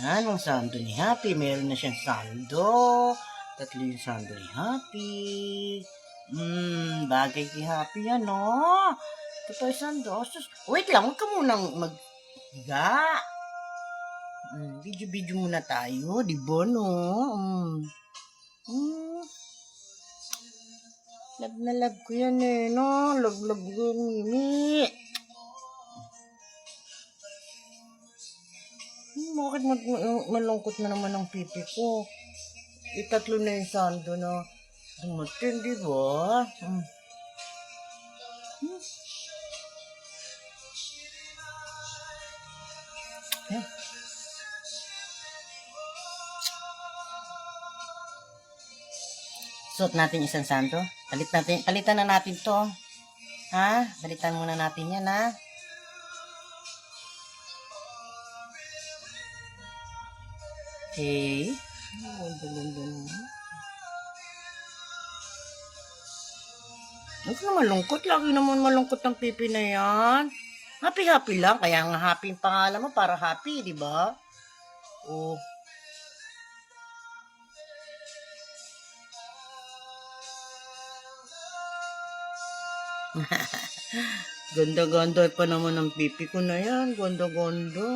Yan, ang sando ni Happy. Meron na siyang sando. Tatlo yung sando ni Happy. Bagay kay Happy yan, no? Ito pa yung sando. Wait lang, huwag ka munang maghiga. Video-video muna tayo, di ba, no? Love na love ko yan eh, no? Love ko yan, Mimi. Bakit malungkot na naman ang pipi ko? Itatlo na yung sando na dumating, di ba? Suot natin isang sando. Palitan na natin to. Ha? Palitan muna natin yan, ha? Okay. Huwag na malungkot. Lagi naman malungkot ang pipi na yan. Happy lang. Kaya nga happy yung pangalan mo para happy, di ba? Oh. Ganda-ganda pa naman ang pipi ko na yan. Ganda-ganda.